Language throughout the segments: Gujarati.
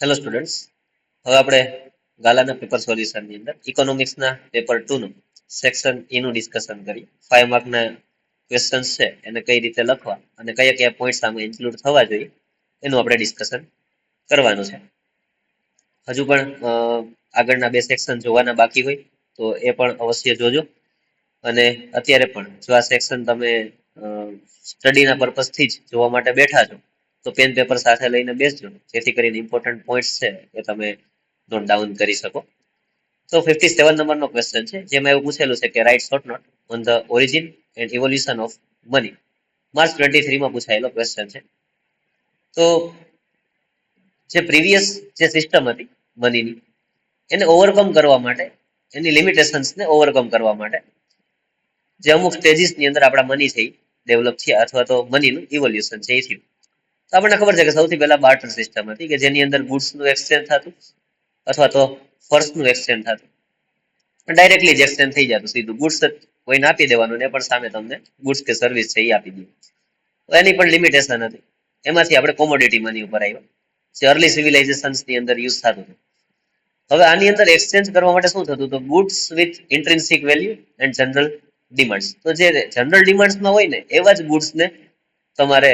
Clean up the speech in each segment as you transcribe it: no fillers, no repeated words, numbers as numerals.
હેલો સ્ટુડન્ટ્સ, હવે આપણે ગાલાના પેપર સોલ્યુશનની અંદર ઇકોનોમિક્સના પેપર 2 નું સેક્શન E નું ડિસ્કશન કરીએ. 5 માર્કના ક્વેશ્ચન્સ છે એને કઈ રીતે લખવા અને કયા કયા પોઈન્ટ્સ આમાં ઇન્ક્લુડ થવા જોઈએ એનું આપણે ડિસ્કશન કરવાનું છે. હજુ પણ આગળના બે સેક્શન જોવાના બાકી હોય તો એ પણ અવશ્ય જોજો. અને અત્યારે પણ જો આ સેક્શન તમે સ્ટડીના પર્પઝથી જ જોવા માટે બેઠા છો તો પેન પેપર સાથે લઈને બેસજો, જેથી કરીને ઇમ્પોર્ટન્ટ પોઈન્ટ્સ છે એ તમે નોટ ડાઉન કરી શકો. તો 57 નંબરનો ક્વેશ્ચન છે, જેમાં એવું પૂછેલું છે કે write short note on the origin and evolution of money. March 23 માં પૂછાયેલો ક્વેશ્ચન છે. તો જે પ્રીવિયસ જે સિસ્ટમ હતી મનીની, એને ઓવરકમ કરવા માટે, એની લિમિટેશન્સને ઓવરકમ કરવા માટે જે અમુક સ્ટેજીસની અંદર આપણા મની છે એ ડેવલપ થયા, અથવા તો મનીનું ઇવોલ્યુશન છે એ થયું. તો આપણને ખબર છે કે સૌથી પહેલા બાર્ટર સિસ્ટમ હતી કે જેની અંદર ગુડ્સનું એક્સચેન્જ થતું અથવા તો ફર્સ્ટનું એક્સચેન્જ થતું. ડાયરેક્ટલી જ એક્સચેન્જ થઈ જતું સીધું, ગુડ્સ કોઈને આપી દેવાનું ને પણ સામે તમને ગુડ્સ કે સર્વિસ છે એ આપી દે. તો એની પણ લિમિટેશન હતી. એમાંથી આપણે કોમોડિટી મની ઉપર આવ્યા, જે અર્લી સિવિલાઇઝેશન્સની અંદર યુઝ થતું હતું. હવે આની અંદર એક્સચેન્જ કરવા માટે શું થતું? તો goods with intrinsic value and general demands. તો જે જનરલ ડિમાન્ડ્સમાં હોય ને એવા જ ગુડ્સને તમારે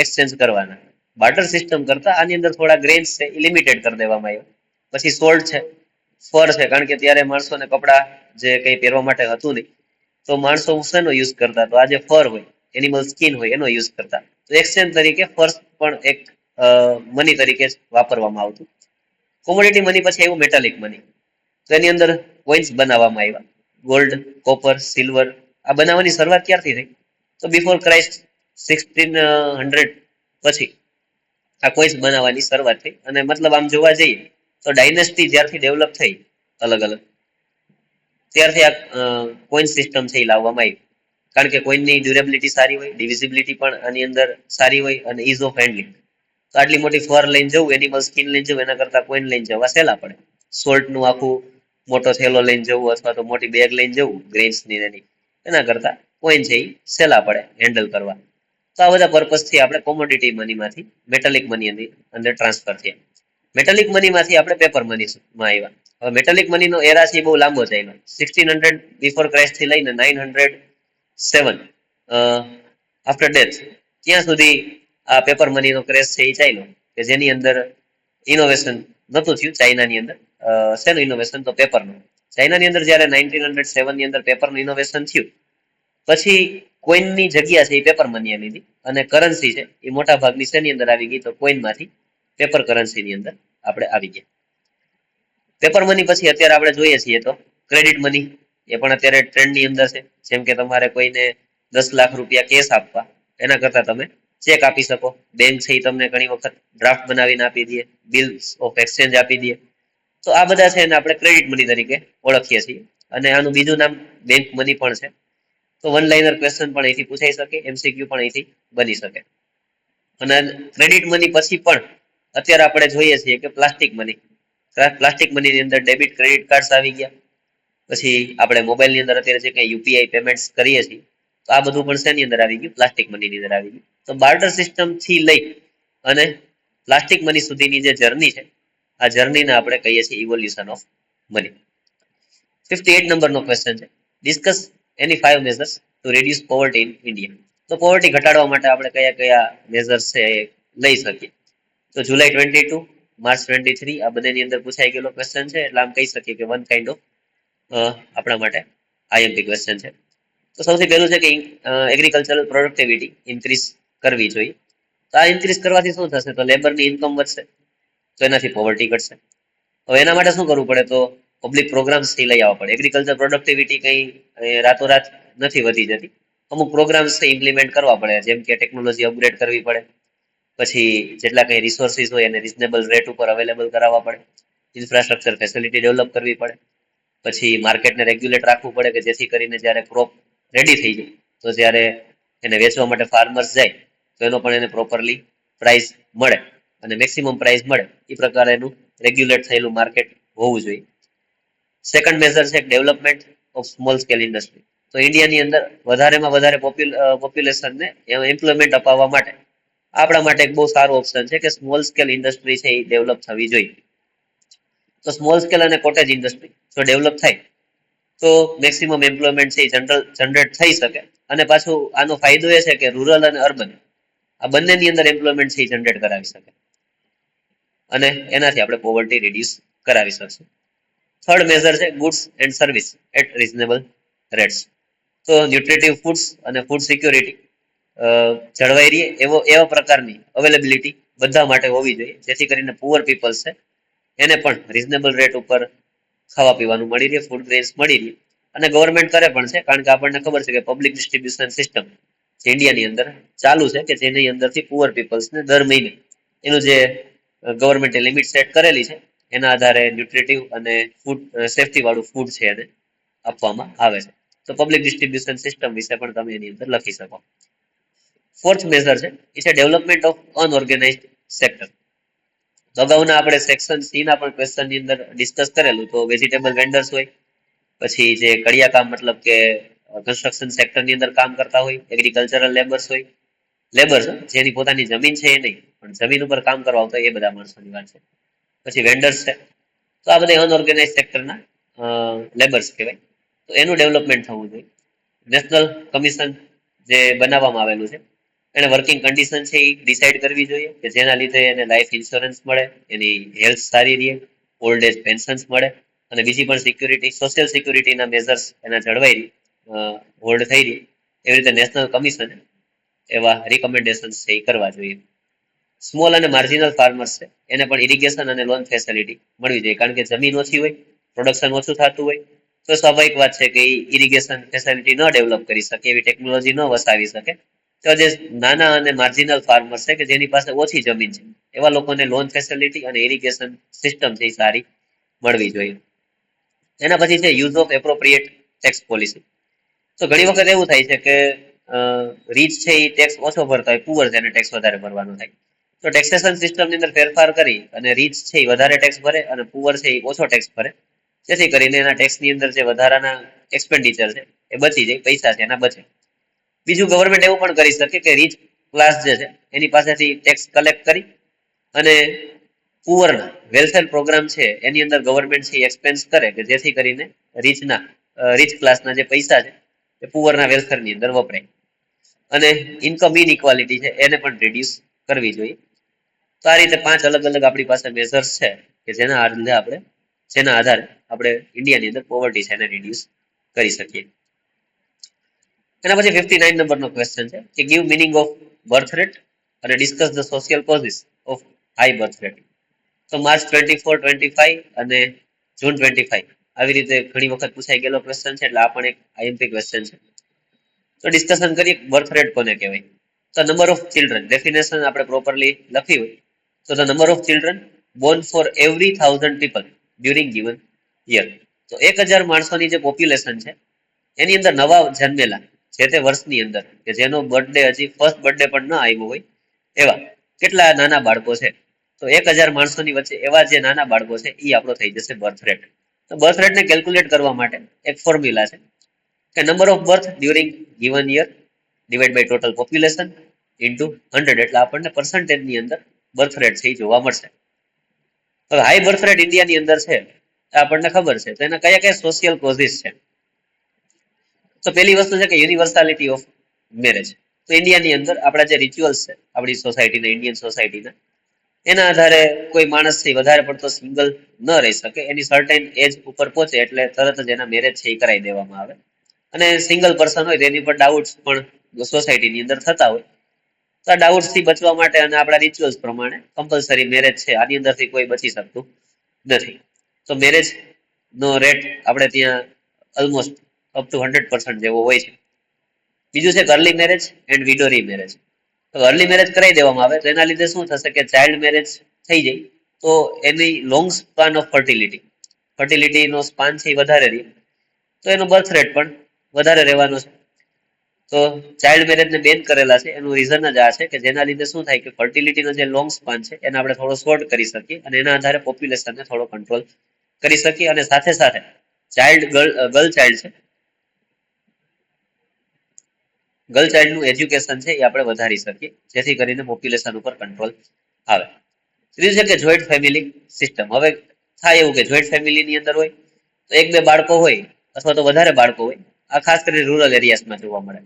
એક્સચેન્જ કરવાના. બાર્ટર સિસ્ટમ કરતા આની અંદર થોડા ગ્રેન્સ છે એ લિમિટેડ કરી દેવામાં આવ્યા. પછી સોલ્ટ છે, ફર છે, કારણ કે ત્યારે માણસોને કપડાં જે કંઈ પહેરવા માટે હતું નહીં, તો માણસો શેનો યુઝ કરતા? તો આ જે ફર હોય, એનિમલ સ્કિન હોય, એનો યુઝ કરતા. તો એક્સચેન્જ તરીકે ફર્સ્ટ પણ એક મની તરીકે વાપરવામાં આવતું. કોમોડિટી મની પછી આવ્યું મેટાલિક મની. તો એની અંદર કોઇન્સ બનાવવામાં આવ્યા, ગોલ્ડ, કોપર, સિલ્વર. આ બનાવવાની શરૂઆત ક્યારથી થઈ? તો બિફોર ક્રાઇસ્ટ 1600 પછી આ કોઇન્સ બનાવવાની શરૂઆત થઈ. અને મતલબ આમ જોવા જઈએ તો ડાયનેસ્ટી જ્યારથી ડેવલપ થઈ અલગ અલગ, ત્યારથી આ કોઇન સિસ્ટમ છે એ લાવવામાં આવી. કારણ કે કોઈનની ડ્યુરેબિલિટી સારી હોય, ડિવિઝિબિલિટી પણ આની અંદર સારી હોય, અને ઇઝ ઓફ હેન્ડલિંગ. તો આટલી મોટી ફર લઈને જવું, એનિમલ સ્કિન લઈને જવું, એના કરતા કોઈન લઈને જવા સહેલા પડે. સોલ્ટનું આખું મોટો થેલો લઈને જવું અથવા તો મોટી બેગ લઈને જવું ગ્રેન્સની એની, એના કરતા કોઈન છે એ સહેલા પડે હેન્ડલ કરવા. તો આ બધા પર્પઝથી આપણે કોમોડિટી મનીમાંથી મેટાલિક મની અંદર ટ્રાન્સફર થયા. મેટાલિક મનીમાંથી આપણે પેપર મનીમાં આવ્યા. હવે મેટાલિક મનીનો એરા છે બહુ લાંબો ચાલ્યો, 1600 બિફોર ક્રાઇસ્ટ થી લઈને 907 આફ્ટર ડેથ, ત્યાં સુધી આ પેપર મનીનો ક્રેઝ છે એ ચાલ્યો, કે જેની અંદર ઇનોવેશન નહોતું થયું ચાઇનાની અંદર. શેનું ઇનોવેશન? તો પેપરનું. ચાઇનાની અંદર જ્યારે 1907 ની અંદર પેપરનું ઇનોવેશન થયું, પછી કોઈનની જગ્યા છે એ પેપર મનીએ લીધી, અને કરન્સી છે એ મોટા ભાગની શેની અંદર આવી ગઈ? તો કોઈનમાંથી પેપર કરન્સીની અંદર આપણે આવી ગયા. પેપર મની પછી અત્યારે આપણે જોઈએ છીએ તો ક્રેડિટ મની, એ પણ અત્યારે ટ્રેન્ડની અંદર છે. જેમ કે તમારે કોઈને 10 લાખ રૂપિયા કેશ આપવા, એના કરતા તમે ચેક આપી શકો. બેંક છે એ તમને ઘણી વખત ડ્રાફ્ટ બનાવીને આપી દે, બિલ્સ ઓફ એક્સચેન્જ આપી દે. તો આ બધા છે એને આપણે ક્રેડિટ મની તરીકે ઓળખીએ છીએ. અને આનું બીજું નામ બેંક મની પણ છે. તો વન લાઇનર ક્વેશ્ચન પણ અહીંથી પૂછાઈ શકે, MCQ પણ અહીંથી બની શકે. અને ક્રેડિટ મની પછી પણ અત્યારે આપણે જોઈએ છીએ કે પ્લાસ્ટિક મની. પ્લાસ્ટિક મનીની અંદર ડેબિટ ક્રેડિટ કાર્ડ્સ આવી ગયા. પછી આપણે મોબાઈલની અંદર અત્યારે જે કંઈ યુપીઆઈ પેમેન્ટ્સ કરીએ છીએ, તો આ બધું પણ શેની અંદર આવી ગયું? પ્લાસ્ટિક મનીની અંદર આવી ગયું. તો બાર્ટર સિસ્ટમથી લઈ અને પ્લાસ્ટિક મની સુધીની જે જર્ની છે, આ જર્નીને આપણે કહીએ છીએ ઇવોલ્યુશન ઓફ મની. 58 નંબરનો ક્વેશ્ચન છે, discuss any 5 measures to reduce poverty in India. તો પોવર્ટી ઘટાડવા માટે આપણે કયા કયા મેઝર્સ છે એ લઈ શકીએ? તો જુલાઈ 22, માર્ચ 23 આ બધાની અંદર પૂછાઈ ગયેલો ક્વેશ્ચન છે. એટલે આમ કહી શકીએ કે વન કાઇન્ડ ઓફ આપણા માટે આઈએમપી ક્વેશ્ચન છે. તો સૌથી પહેલું છે કે એગ્રીકલ્ચરલ પ્રોડક્ટિવિટી ઇન્ક્રીઝ કરવી જોઈએ. તો આ ઇન્ક્રીઝ કરવાથી શું થશે? તો લેબરની ઇન્કમ વધશે, તો એનાથી પોવર્ટી ઘટશે. હવે એના માટે શું કરવું પડે? તો પબ્લિક પ્રોગ્રામ્સ થી લઈ આવવા પડે. એગ્રીકલ્ચર પ્રોડક્ટિવિટી કઈ રાતોરાત નથી વધી જતી. અમુક પ્રોગ્રામ્સ ઇમ્પ્લિમેન્ટ કરવા પડે, જેમ કે ટેકનોલોજી અપગ્રેડ કરવી પડે, પછી જેટલા કંઈ રિસોર્સિસ હોય એને રિઝનેબલ રેટ ઉપર અવેલેબલ કરાવવા પડે, ઇન્ફ્રાસ્ટ્રક્ચર ફેસિલિટી ડેવલપ કરવી પડે, પછી માર્કેટને રેગ્યુલેટ રાખવું પડે કે જેથી કરીને જ્યારે ક્રોપ રેડી થઈ જાય તો જ્યારે એને વેચવા માટે ફાર્મર્સ જાય તો એનો પણ એને પ્રોપરલી પ્રાઇસ મળે અને મેક્સિમમ પ્રાઇસ મળે એ પ્રકારે એનું રેગ્યુલેટ થયેલું માર્કેટ હોવું જોઈએ. સેકન્ડ મેઝર છે development of small scale industry. તો ઇન્ડિયાની અંદર વધારેમાં વધારે પોપ્યુલેશનને એમ્પ્લોયમેન્ટ અપાવવા માટે આપણા માટે એક બહુ સારો ઓપ્શન છે કે સ્મોલ સ્કેલ ઇન્ડસ્ટ્રી છે એ ડેવલપ થવી જોઈએ. તો સ્મોલ સ્કેલ અને કોટેજ ઇન્ડસ્ટ્રી જો ડેવલપ થાય તો મેક્સિમમ એમ્પ્લોયમેન્ટ છે એ જનરેટ થઈ શકે. અને પાછું આનો ફાયદો એ છે કે રૂરલ અને અર્બન આ બંનેની અંદર એમ્પ્લોયમેન્ટ છે એ જનરેટ કરાવી શકે અને એનાથી આપણે પોવર્ટી રિડ્યુસ કરાવી શકશું. થર્ડ મેજર છે goods and service at reasonable rates. તો ન્યુટ્રિટિવ ફૂડ્સ અને ફૂડ સિક્યોરિટી જળવાઈ રહે એવા પ્રકારની અવેલેબિલિટી બધા માટે હોવી જોઈએ, જેથી કરીને પુઅર પીપલ્સ છે એને પણ રિઝનેબલ રેટ ઉપર ખાવા પીવાનું મળી રહે, ફૂડ ગ્રેન્સ મળી રહે. અને ગવર્મેન્ટ કરે પણ છે, કારણ કે આપણને ખબર છે કે પબ્લિક ડિસ્ટ્રીબ્યુશન સિસ્ટમ જે ઇન્ડિયાની અંદર ચાલુ છે કે જેની અંદરથી પુઅર પીપલ્સને દર મહિને એનું જે ગવર્મેન્ટે લિમિટ સેટ કરેલી છે એના આધારે ન્યુટ્રિટિવ અને ફૂડ સેફ્ટી વાળું ફૂડ છે એને આપવામાં આવે છે. તો પબ્લિક ડિસ્ટ્રીબ્યુશન સિસ્ટમ વિશે પણ તમે એની અંદર લખી શકો. ફોર્થ મેજર છે એ છે ડેવલપમેન્ટ ઓફ અનઓર્ગેનાઇઝડ સેક્ટર. તો અગાઉના આપણે સેક્શન સી ના પણ ક્વેશ્ચન ની અંદર ડિસ્કસ કરેલું. તો વેજીટેબલ વેન્ડર્સ હોય, પછી જે કડિયા કામ મતલબ કે કન્સ્ટ્રક્શન સેક્ટર ની અંદર કામ કરતા હોય, એગ્રીકલ્ચરલ લેબર્સ હોય, લેબર્સ જેની પોતાની જમીન છે એ નહીં પણ જમીન ઉપર કામ કરવા આવતા એ બધા માણસોની વાત છે. પછી વેન્ડર્સ છે, તો આ બધા અનઓર્ગેનાઇઝ સેક્ટરના લેબર્સ કહેવાય. તો એનું ડેવલપમેન્ટ થવું જોઈએ. નેશનલ કમિશન જે બનાવવામાં આવેલું છે એને વર્કિંગ કન્ડિશન છે એ ડિસાઇડ કરવી જોઈએ કે જેના લીધે એને લાઈફ ઇન્સ્યોરન્સ મળે, એની હેલ્થ સારી રહે, ઓલ્ડ એજ પેન્શન્સ મળે અને બીજી પણ સિક્યુરિટી સોશિયલ સિક્યુરિટીના મેજર્સ એના જળવાઈ હોલ્ડ થઈ રહી. એવી રીતે નેશનલ કમિશન એવા રિકમેન્ડેશન છે એ કરવા જોઈએ. સ્મોલ અને માર્જિનલ ફાર્મર્સ છે એને પણ ઇરિગેશન અને લોન ફેસિલિટી મળવી જોઈએ, કારણ કે જમીન ઓછી હોય, પ્રોડક્શન ઓછું થતું હોય તો સ્વાભાવિક વાત છે કે એ ઇરિગેશન ફેસિલિટી ન ડેવલપ કરી શકે, એવી ટેકનોલોજી ન વસાવી શકે. તો જે નાના અને માર્જિનલ ફાર્મર છે કે જેની પાસે ઓછી જમીન છે એવા લોકોને લોન ફેસિલિટી અને ઇરિગેશન સિસ્ટમ છે સારી મળવી જોઈએ. એના પછી છે use of appropriate tax policy. તો ઘણી વખત એવું થાય છે કે રીચ છે એ ટેક્સ ઓછો ભરતા હોય, પુઅર છે એને ટેક્સ વધારે ભરવાનો થાય. તો ટેક્સેશન સિસ્ટમની અંદર ફેરફાર કરી અને રીચ છે એ વધારે ટેક્સ ભરે અને પુઅર છે એ ઓછો ટેક્સ ભરે, જેથી કરીને એના ટેક્સની અંદર જે વધારાના એક્સપેન્ડિચર છે એ બચી જાય, પૈસા છે એના બચે. બીજું ગવર્મેન્ટ એવું પણ કરી શકે કે રીચ ક્લાસ જે છે એની પાસેથી ટેક્સ કલેક્ટ કરી અને પુઅરના વેલફેર પ્રોગ્રામ છે એની અંદર ગવર્મેન્ટ છે એક્સપેન્સ કરે કે જેથી કરીને રીચ ક્લાસના જે પૈસા છે એ પુઅરના વેલફેરની અંદર વપરાય અને ઇન્કમ ઇનઇક્વાલિટી છે એને પણ રિડ્યુસ કરવી જોઈએ. તો આ રીતે 5 અલગ અલગ આપણી પાસે મેજર્સ છે કે જેના આધારે આપણે ઇન્ડિયાની અંદર પોવર્ટી છે એને રિડ્યુસ કરી શકીએ. એના પછી 59 નંબરનો ક્વેશ્ચન છે કે give meaning of birth rate અને discuss the social causes of high birth rate. તો માર્ચ 24, 25 અને જૂન 25 આવી રીતે ઘણી વખત પૂછાઈ ગયેલો ક્વેશ્ચન છે, એટલે આ પણ એક આઈએમપી ક્વેશ્ચન છે. તો ડિસ્કશન કરીએ બર્થ રેટ કોને કહેવાય. તો નંબર ઓફ ચિલ્ડ્રન ડેફિનેશન આપણે પ્રોપરલી લખી હોય તો the number of children Born for every 1000 people during given year. તો 1000 માણસોની જે પોપ્યુલેશન છે એની અંદર નવા જન્મેલા જે તે વર્ષની અંદર કે જેનો બર્થડે હજી ફર્સ્ટ બર્થડે પણ ન આવ્યો હોય એવા કેટલા નાના બાળકો છે, તો 1000 માણસોની વચ્ચે એવા જે નાના બાળકો છે એ આપણો થઈ જશે બર્થ રેટ. તો બર્થ રેટને કેલ્ક્યુલેટ કરવા માટે એક ફોર્મ્યુલા છે કે number of birth during given year divide by total population into 100, એટલે આપણને પર્સન્ટેજની અંદર બર્થ રેટ છે એ જોવા મળશે. હવે હાઈ બર્થ રેટ ઇન્ડિયાની અંદર છે આપણને ખબર છે, તો એના કયા કયા સોશિયલ કોઝિસ છે. તો પહેલી વસ્તુ છે કે યુનિવર્સાલિટી ઓફ મેરેજ. તો ઇન્ડિયાની અંદર આપણા જે રિચ્યુઅલ્સ છે આપણી સોસાયટીના, ઇન્ડિયન સોસાયટીના, એના આધારે કોઈ માણસ છે વધારે પડતો સિંગલ ન રહી શકે, એની સર્ટેન એજ ઉપર પહોંચે એટલે તરત જ એના મેરેજ છે એ કરાવી દેવામાં આવે. અને સિંગલ પર્સન હોય તેની પર ડાઉટ્સ પણ સોસાયટીની અંદર થતા હોય, તો આ ડાઉટ્સ થી બચવા માટે અને આપણા રિચ્યુઅલ્સ પ્રમાણે કમ્પલસરી મેરેજ છે આની અંદરથી કોઈ બચી શકતું નથી. તો મેરેજ નો રેટ આપણે ત્યાં ઓલમોસ્ટ અપ ટુ 100% જેવો હોય છે. બીજું છે અર્લી મેરેજ એન્ડ વિડો રીમેરેજ. તો અર્લી મેરેજ કરાવી દેવામાં આવે તો એના લીધે શું થશે કે ચાઇલ્ડ મેરેજ થઈ જાય તો એની લોંગ સ્પાન ઓફ ફર્ટિલિટીનો સ્પાન છે એ વધારે રહે, તો એનો બર્થ રેટ પણ વધારે રહેવાનો છે. તો ચાઇલ્ડ મેરેજને બેન કરેલા છે એનું રીઝન જ આ છે કે જેના લીધે શું થાય કે ફર્ટિલિટીનો જે લોંગ સ્પાન છે એને આપણે થોડો શોર્ટ કરી શકીએ અને એના આધારે પોપ્યુલેશનને થોડો કંટ્રોલ કરી શકીએ. અને સાથે સાથે ચાઇલ્ડ ગર્લ ચાઇલ્ડ છે ગર્લ ચાઇલ્ડનું એજ્યુકેશન છે એ આપણે વધારી શકીએ, જેથી કરીને પોપ્યુલેશન ઉપર કંટ્રોલ આવે. ત્રીજું છે કે જોઈન્ટ ફેમિલી સિસ્ટમ. હવે થાય એવું કે જોઈન્ટ ફેમિલીની અંદર હોય તો એક બે બાળકો હોય અથવા તો વધારે બાળકો હોય. આ ખાસ કરીને રૂરલ એરિયાસમાં જોવા મળે.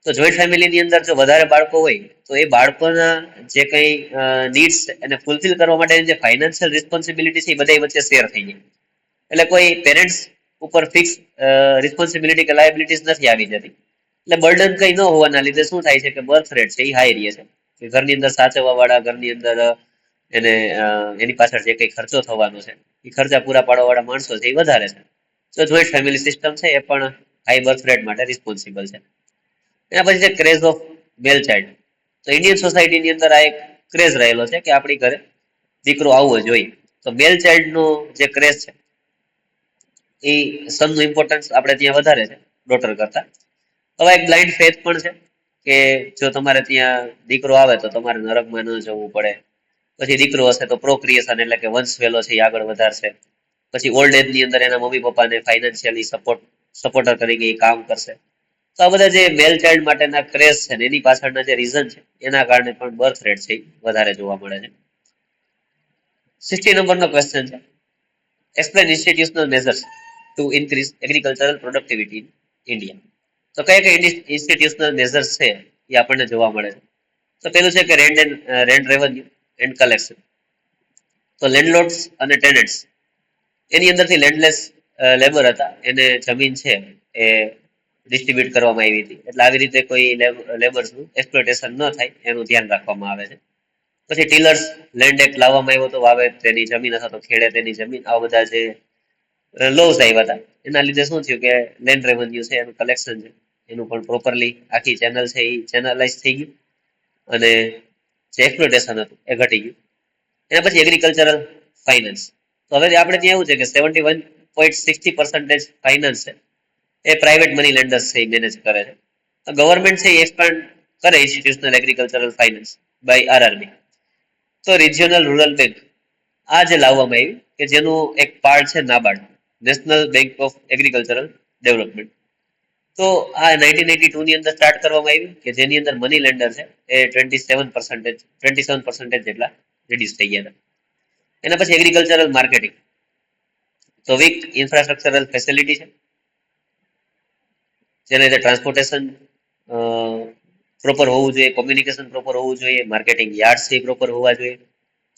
તો જોઈન્ટ ફેમિલીની અંદર જો વધારે બાળકો હોય તો એ બાળકોના જે કંઈ નીડ્સ એને ફૂલફિલ કરવા માટેની જે ફાઇનાન્શિયલ રિસ્પોન્સિબિલિટી છે એ બધા વચ્ચે શેર થઈ જાય. એટલે કોઈ પેરેન્ટ્સ ઉપર ફિક્સ રિસ્પોન્સિબિલિટી કે લાયબિલિટીઝ નથી આવી જતી. એટલે બર્ડન કંઈ ન હોવાના લીધે શું થાય છે કે બર્થ રેટ છે એ હાઈ રહે છે. કે ઘરની અંદર સાચવવા વાળા, ઘરની અંદર એને એની પાછળ જે કંઈ ખર્ચો થવાનો છે એ ખર્ચા પૂરા પાડવા વાળા માણસો છે એ વધારે છે. તો જોઈન્ટ ફેમિલી સિસ્ટમ છે એ પણ હાઈ બર્થ રેટ માટે રિસ્પોન્સિબલ છે. એના પછી છે ક્રેઝ ઓફ મેલ ચાઇલ્ડ. તો ઇન્ડિયન સોસાયટીની અંદર આ એક ક્રેઝ રહેલો છે કે આપણી ઘરે દીકરો આવવો જોઈએ. તો મેલ ચાઇલ્ડનો જે ક્રેઝ છે એ સનનું ઇમ્પોર્ટન્સ આપણે ત્યાં વધારે છે ડોટર કરતા. હવે એક બ્લાઇન્ડ ફેથ પણ છે કે જો તમારે ત્યાં દીકરો આવે તો તમારે નરકમાં ન જવું પડે. પછી દીકરો હશે તો પ્રોક્રિએશન એટલે કે વંશ વેલો છે એ આગળ વધારશે. પછી ઓલ્ડ એજ ની અંદર એના મમ્મી પપ્પાને ફાઇનાન્શિયલી સપોર્ટર તરીકે એ કામ કરશે. તો આ બધા જે મેલ ચાઇલ્ડ માટેના ક્રેઝ છે ને એની પાછળના જે રીઝન છે એના કારણે પણ બર્થ રેટ છે વધારે જોવા મળે છે. 60 નંબરનો ક્વેશ્ચન છે, explain institutional measures to increase agricultural productivity in India. તો કયા કયા ઇન્સ્ટિટ્યુશનલ મેઝર્સ છે એ આપણને જોવા મળે છે. તો પેલું છે કે રેન્ટ રેવન્યુ એન્ડ કલેક્શન. તો લેન્ડલોર્ડ્સ અને ટેનન્ટ્સ એની અંદરથી લેન્ડલેસ લેબર હતા એને જમીન છે એ ડિસ્ટ્રીબ્યુટ કરવામાં આવી હતી. એટલે આવી રીતે કોઈ લેબર્સનું એક્સપ્લોટેશન ન થાય એનું ધ્યાન રાખવામાં આવે છે. પછી ટીલર્સ લેન્ડ એક્ટ લાવવામાં આવ્યો હતો, વાવે તેની જમીન અથવા તો ખેડે તેની જમીન. આ બધા જે લોસ આવ્યા હતા એના લીધે શું થયું કે લેન્ડ રેવન્યુ છે એનું કલેક્શન છે એનું પણ પ્રોપરલી આખી ચેનલ છે એ ચેનલાઇઝ થઈ ગયું અને જે એક્સપ્લોટેશન હતું એ ઘટી ગયું. એના પછી એગ્રીકલ્ચરલ ફાઇનાન્સ. તો હવે આપણે ત્યાં એવું છે કે 71.60% ફાઇનાન્સ છે એ પ્રાઇવેટ મની લેન્ડર્સ છે એ મેનેજ કરે છે. ગવર્મેન્ટ છે એ એક્સપાન્ડ કરે institutional agricultural finance by RRB. તો રિજિયોનલ રૂરલ બેંક આ જે લાવવામાં આવી કે જેનું એક પાર્ટ છે NABARD, national bank of agricultural development. તો આ 1982 ની અંદર સ્ટાર્ટ કરવામાં આવી કે જેની અંદર મની લેન્ડર છે એ 27% જેટલા રિડ્યુસ થઈ ગયા હતા. એના પછી એગ્રીકલ્ચરલ માર્કેટિંગ. તો વીક ઇન્ફ્રાસ્ટ્રક્ચરલ ફેસિલિટી છે જેને લીધે ટ્રાન્સપોર્ટેશન પ્રોપર હોવું જોઈએ, કોમ્યુનિકેશન પ્રોપર હોવું જોઈએ, માર્કેટિંગ યાર્ડ છે પ્રોપર હોવા જોઈએ.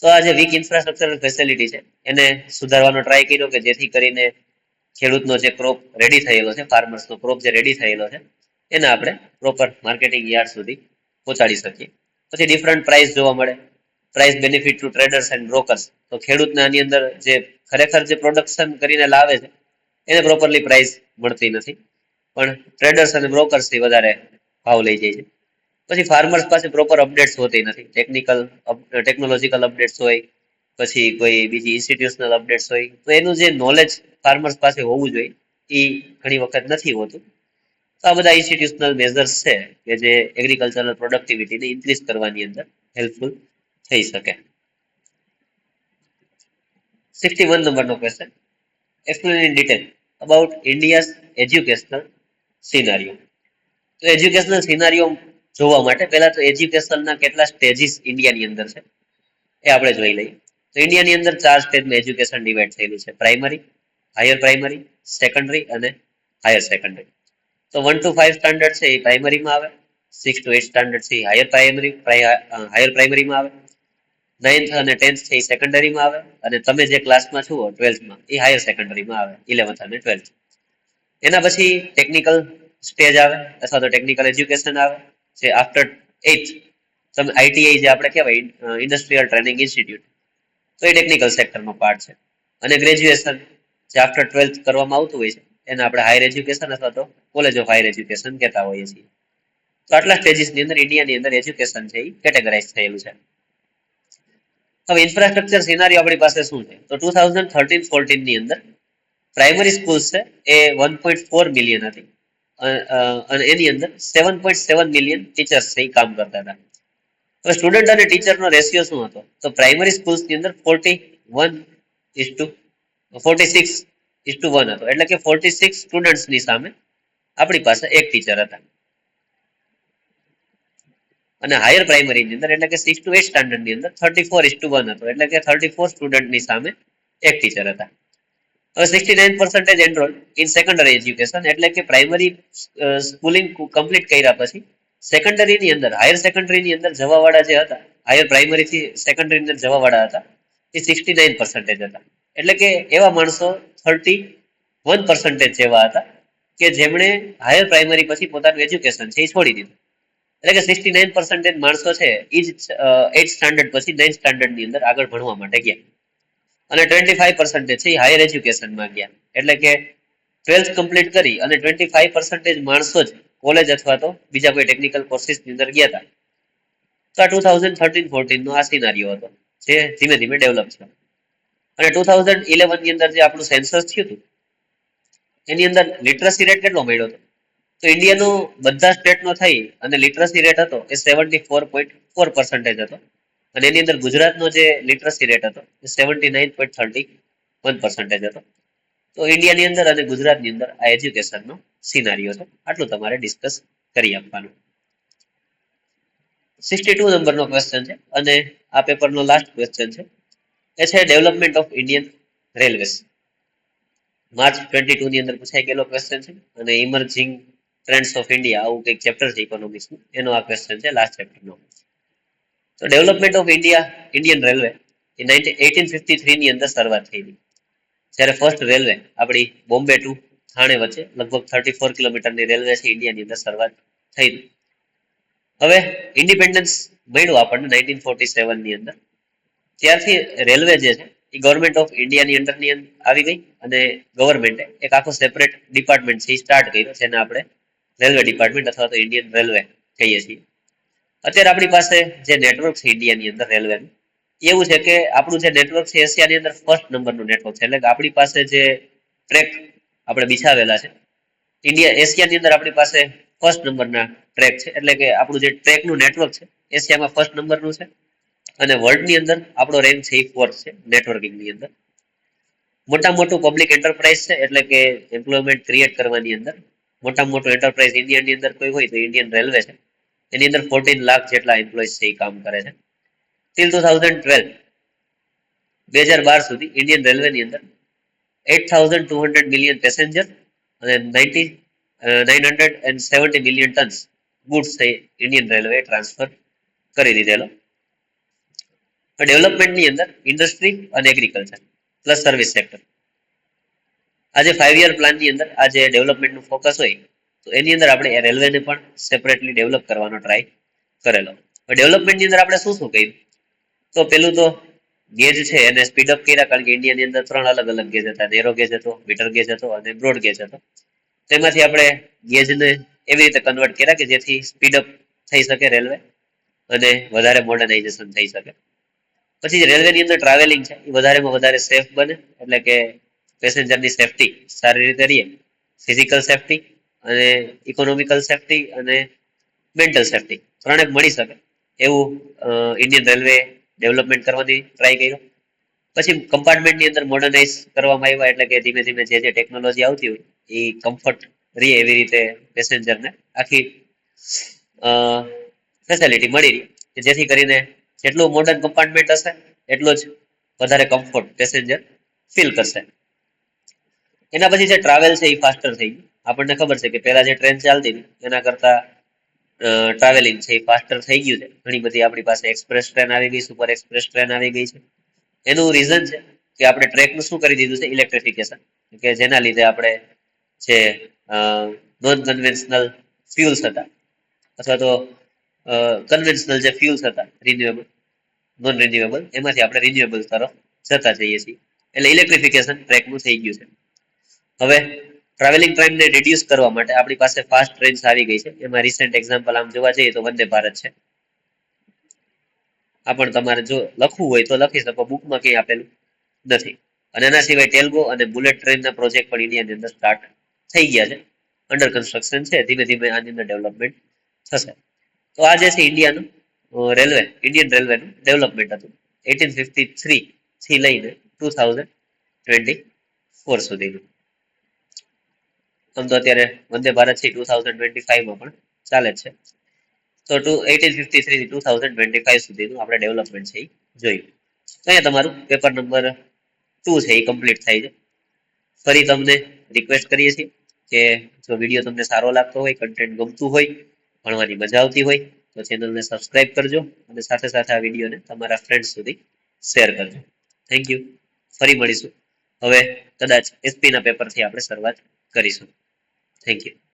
તો આ જે વીક ઇન્ફ્રાસ્ટ્રક્ચરલ ફેસિલિટી છે એને સુધારવાનો ટ્રાય કર્યો કે જેથી કરીને ખેડૂતનો જે ક્રોપ રેડી થયેલો છે, ફાર્મર્સનો ક્રોપ જે રેડી થયેલો છે એને આપણે પ્રોપર માર્કેટિંગ યાર્ડ સુધી પહોંચાડી શકીએ. પછી ડિફરન્ટ પ્રાઇસ જોવા મળે, price benefit to traders and brokers. તો ખેડૂતને આની અંદર જે ખરેખર જે પ્રોડક્શન કરીને લાવે છે એને પ્રોપરલી પ્રાઇસ મળતી નથી, પણ ટ્રેડર્સ અને બ્રોકર્સ થી વધારે ભાવ લઈ જાય છે. પછી ફાર્મર્સ પાસે પ્રોપર અપડેટ્સ હોતી નથી, ટેકનોલોજીકલ અપડેટ્સ હોય, પછી કોઈ બીજી ઇન્સ્ટિટ્યુશનલ અપડેટ્સ હોય. તો એનું જે નોલેજ ફાર્મર્સ પાસે હોવું જોઈએ એ ઘણી વખત નથી હોતું. તો આ બધા ઇન્સ્ટિટ્યુશનલ મેઝર્સ છે કે જે એગ્રીકલ્ચરલ પ્રોડક્ટિવિટીને ઇન્ક્રીઝ કરવાની અંદર હેલ્પફુલ થઈ શકે. 61 નંબરનો question, explain in detail about India's educational scenario. તો એજ્યુકેશનલ સિનારીઓ જોવા માટે પહેલા તો એજ્યુકેશનના કેટલા સ્ટેજીસ ઇન્ડિયાની અંદર છે એ આપણે જોઈ લઈએ. તો ઇન્ડિયાની અંદર 4 સ્ટેજમાં એજ્યુકેશન ડિવાઈડ થયેલું છે: પ્રાઇમરી, હાયર પ્રાઇમરી, સેકન્ડરી અને હાયર સેકન્ડરી. તો 1 to 5 સ્ટાન્ડર્ડ છે એ પ્રાઇમરીમાં આવે, 6 to 8 સ્ટાન્ડર્ડ છે એ હાયર પ્રાઇમરીમાં આવે, 9th અને 10th છે એ સેકન્ડરીમાં આવે, અને તમે જે ક્લાસમાં છો 12thમાં એ હાયર સેકન્ડરીમાં આવે, 11th અને 12th. એના પછી ટેકનિકલ સ્ટેજ આવે અથવા તો ટેકનિકલ એજ્યુકેશન આવે, જે આફ્ટર 8th તમે આઈટીઆઈ જે આપણે કહેવાય ઇન્ડસ્ટ્રીયલ ટ્રેનિંગ ઇન્સ્ટિટ્યૂટ, તો એ ટેકનિકલ સેક્ટરનો પાર્ટ છે. અને ગ્રેજ્યુએશન જે આફ્ટર 12th કરવામાં આવતું હોય છે એને આપણે હાયર એજ્યુકેશન અથવા તો કોલેજ ઓફ હાયર એજ્યુકેશન કહેતા હોઈએ છીએ. તો આટલા સ્ટેજીસની અંદર ઇન્ડિયાની અંદર એજ્યુકેશન છે એ કેટેગરાઇઝ થયેલું છે. હવે ઇન્ફ્રાસ્ટ્રક્ચર સિનારીઓ આપણી પાસે શું છે? તો 2013-14 ની અંદર પ્રાઇમરી સ્કૂલ્સ છે એ 1.4 મિલિયન હતી અને એની અંદર 7.7 મિલિયન ટીચર્સ છે એ કામ કરતા હતા. હવે સ્ટુડન્ટ અને ટીચરનો રેશિયો શું હતો? તો પ્રાઇમરી સ્કૂલ્સની અંદર 46:1 હતો, એટલે કે 46 સ્ટુડન્ટ્સની સામે આપણી પાસે એક ટીચર હતા. અને હાયર પ્રાઇમરીની અંદર એટલે કે 6 to 8 સ્ટાન્ડર્ડની અંદર 34:1 હતો, એટલે કે 34 સ્ટુડન્ટની સામે એક ટીચર હતા. હવે 69% એનરોલ ઇન સેકન્ડરી એજ્યુકેશન, એટલે કે પ્રાઇમરી સ્કૂલિંગ કમ્પ્લીટ કર્યા પછી સેકન્ડરીની અંદર, હાયર સેકન્ડરીની અંદર જવાવાળા જે હતા, હાયર પ્રાઇમરી થી સેકન્ડરી અંદર જવાવાળા હતા, એ 69% હતા. એટલે કે એવા માણસો 31% જેવા હતા કે જેમણે હાયર પ્રાઇમરી પછી પોતાનું એજ્યુકેશન છે એ છોડી દીધું. એટલે કે 69% માણસો છે એ જ 8th સ્ટાન્ડર્ડ પછી 9th સ્ટાન્ડર્ડ ની અંદર આગળ ભણવા માટે ગયા, અને 25% છે એ હાયર એજ્યુકેશનમાં ગયા. એટલે કે 12th કમ્પ્લીટ કરી અને 25% માણસો જ કોલેજ અથવા તો બીજા કોઈ ટેકનિકલ કોર્સિસ ની અંદર ગયા હતા. તો આ 2013-14 નો આ સિનારીઓ હતો જે ધીમે ધીમે ડેવલપ થયો. અને 2011 ની અંદર જે આપણું સેન્સસ થયું હતું એની અંદર લિટરસી રેટ કેટલો મળ્યો હતો? તો ઇન્ડિયાનો બધા સ્ટેટનો થઈ અને લિટરસી રેટ હતો એ 74.4% હતો. અને એની અંદર ગુજરાતનો જે લિટરસી રેટ હતો એ 79.31% હતો. તો ઇન્ડિયાની અંદર અને ગુજરાતની અંદર આ એજ્યુકેશનનો સિનારીઓ છે. આટલું તમારે ડિસ્કસ કરી આપવાનું. 62 નંબરનો ક્વેશ્ચન છે અને આ પેપરનો લાસ્ટ ક્વેશ્ચન છે. એ છે development of Indian railways. March 22 ની અંદર પૂછાઈ ગયેલો ક્વેશ્ચન છે અને ઇમર્જિંગ ટ્રેન્ડ્સ ઓફ ઇન્ડિયા આવું કંઈક ચેપ્ટર છે ઇકોનોમિક્સનું, એનો આ ક્વેશ્ચન છે લાસ્ટ ચેપ્ટરનો. તો development of India Indian railway એ 1853 ની અંદર શરૂઆત થઈ હતી, જ્યારે ફર્સ્ટ રેલવે આપણી બોમ્બે ટુ થાણે વચ્ચે લગભગ 34 કિલોમીટરની રેલવે છે ઇન્ડિયાની અંદર શરૂઆત થઈ હતી. હવે ઇન્ડિપેન્ડન્સ મળ્યું આપણને 1947 ની અંદર, ત્યારથી રેલવે જે છે એ ગવર્મેન્ટ ઓફ ઇન્ડિયાની અંડરની આવી ગઈ અને ગવર્મેન્ટે એક આખો સેપરેટ ડિપાર્ટમેન્ટ છે એ સ્ટાર્ટ કર્યો, જેને આપણે રેલવે ડિપાર્ટમેન્ટ અથવા તો ઇન્ડિયન રેલવે કહીએ છીએ. અત્યારે આપણી પાસે જે નેટવર્ક છે ઇન્ડિયાની અંદર રેલવેનું, એવું છે કે આપણું જે નેટવર્ક છે એશિયાની અંદર ફર્સ્ટ નંબરનું નેટવર્ક છે. એટલે કે આપણી પાસે જે ટ્રેક આપણે બિછાવેલા છે એશિયાની અંદર આપણી પાસે ફર્સ્ટ નંબરના ટ્રેક છે. એટલે કે આપણું જે ટ્રેકનું નેટવર્ક છે એશિયામાં ફર્સ્ટ નંબરનું છે અને વર્લ્ડની અંદર આપણો રેન્ક છે એ ફોર્થ છે નેટવર્કિંગની અંદર. મોટા મોટું પબ્લિક એન્ટરપ્રાઇઝ છે, એટલે કે એમ્પ્લોયમેન્ટ ક્રિએટ કરવાની અંદર મોટા મોટું એન્ટરપ્રાઇઝ ઇન્ડિયાની અંદર કોઈ હોય તો ઇન્ડિયન રેલવે છે. એની અંદર 14 લાખ જેટલા એમ્પ્લોઈઝ છે એ કામ કરે છે. ટિલ 2012 2012 સુધી ઇન્ડિયન રેલવેની અંદર 8,200 મિલિયન પેસેન્જર અને 970 મિલિયન ટન્સ ગુડ્સ છે ઇન્ડિયન રેલવે ટ્રાન્સફર કરી દીધેલો. ડેવલપમેન્ટની અંદર ઇન્ડસ્ટ્રી અને એગ્રીકલ્ચર પ્લસ સર્વિસ સેક્ટર, આજે 5 યર પ્લાનની અંદર આ જે ડેવલપમેન્ટનું ફોકસ હોય તો એની અંદર આપણે રેલવેને પણ સેપરેટલી ડેવલપ કરવાનો ટ્રાય કરેલો. ડેવલપમેન્ટની અંદર આપણે શું શું કર્યું? તો પેલું તો ગેજ છે એને સ્પીડઅપ કર્યા, કારણ કે ઇન્ડિયાની અંદર 3 અલગ અલગ ગેજ હતા, નેરો ગેજ હતો, મીટર ગેજ હતો અને બ્રોડ ગેજ હતો. તેમાંથી આપણે ગેજને એવી રીતે કન્વર્ટ કર્યા કે જેથી સ્પીડઅપ થઈ શકે રેલવે અને વધારે મોડર્નાઇઝેશન થઈ શકે. પછી રેલવેની અંદર ટ્રાવેલિંગ છે એ વધારેમાં વધારે સેફ બને, એટલે કે પેસેન્જરની સેફટી સારી રીતે રહે, ફિઝિકલ સેફટી અને ઇકોનોમિકલ સેફટી અને મેન્ટલ સેફટી ત્રણે મળી શકે એવું ઇન્ડિયન રેલવે ડેવલપમેન્ટ કરવાની ટ્રાય કર્યો. પછી કમ્પાર્ટમેન્ટની અંદર મોડર્નાઇઝ કરવામાં આવ્યા, એટલે કે ધીમે ધીમે જે ટેકનોલોજી આવતી હોય એ કમ્ફર્ટ રહે એવી રીતે પેસેન્જરને આખી ફેસિલિટી મળી રહી, કે જેથી કરીને જેટલું મોડર્ન કમ્પાર્ટમેન્ટ હશે એટલો જ વધારે કમ્ફર્ટ પેસેન્જર ફીલ કરશે. એના પછી જે ટ્રાવેલ છે એ ફાસ્ટર થઈ ગયું. આપણને ખબર છે કે પહેલા જે ટ્રેન ચાલતી હતી એના કરતા ટ્રાવેલિંગ છે એ ફાસ્ટર થઈ ગયું છે. ઘણી બધી આપણી પાસે એક્સપ્રેસ ટ્રેન આવી ગઈ, સુપર એક્સપ્રેસ ટ્રેન આવી ગઈ છે. એનું રીઝન છે કે આપણે ટ્રેકનું શું કરી દીધું છે ઇલેક્ટ્રિફિકેશન, કે જેના લીધે આપણે જે નોન કન્વેન્શનલ ફ્યુલ્સ હતા અથવા તો કન્વેન્શનલ જે ફ્યુલ્સ હતા રિન્યુએબલ નોન રિન્યુએબલ, એમાંથી આપણે રિન્યુએબલ તરફ જતા જઈએ છીએ. એટલે ઇલેક્ટ્રિફિકેશન ટ્રેકનું થઈ ગયું છે. હવે ટ્રાવેલિંગ ટાઈમને રિડ્યુસ કરવા માટે આપણી પાસે ફાસ્ટ ટ્રેન્સ આવી ગઈ છે. એમાં રિસેન્ટ એક્ઝામ્પલ આમ જોવા જઈએ તો વંદે ભારત છે. આ પણ તમારે જો લખવું હોય તો લખી શકો, બુકમાં કંઈ આપેલું નથી. અને એના સિવાય ટેલ્ગો અને બુલેટ ટ્રેનના પ્રોજેક્ટ પણ ઇન્ડિયાની અંદર સ્ટાર્ટ થઈ ગયા છે, અંડર કન્સ્ટ્રક્શન છે. ધીમે ધીમે આની અંદર ડેવલપમેન્ટ થશે. તો આ જે છે ઇન્ડિયાનું રેલવે, ઇન્ડિયન રેલવેનું ડેવલપમેન્ટ હતું 1853 થી લઈને 2024 સુધીનું. આમ તો અત્યારે વંદે ભારત છે 2025માં પણ ચાલે જ છે. તો 1853 થી 2025 સુધીનું આપણે ડેવલપમેન્ટ છે એ જોયું. અહીંયા તમારું પેપર નંબર 2 છે એ કમ્પ્લીટ થાય છે. ફરી તમને રિક્વેસ્ટ કરીએ છીએ કે જો વિડીયો તમને સારો લાગતો હોય, કન્ટેન્ટ ગમતું હોય, ભણવાની મજા આવતી હોય તો ચેનલને સબસ્ક્રાઇબ કરજો અને સાથે સાથે આ વિડીયોને તમારા ફ્રેન્ડ સુધી શેર કરજો. Thank you. ફરી મળીશું. હવે કદાચ એસપી ના પેપરથી આપણે શરૂઆત કરીશું. Thank you.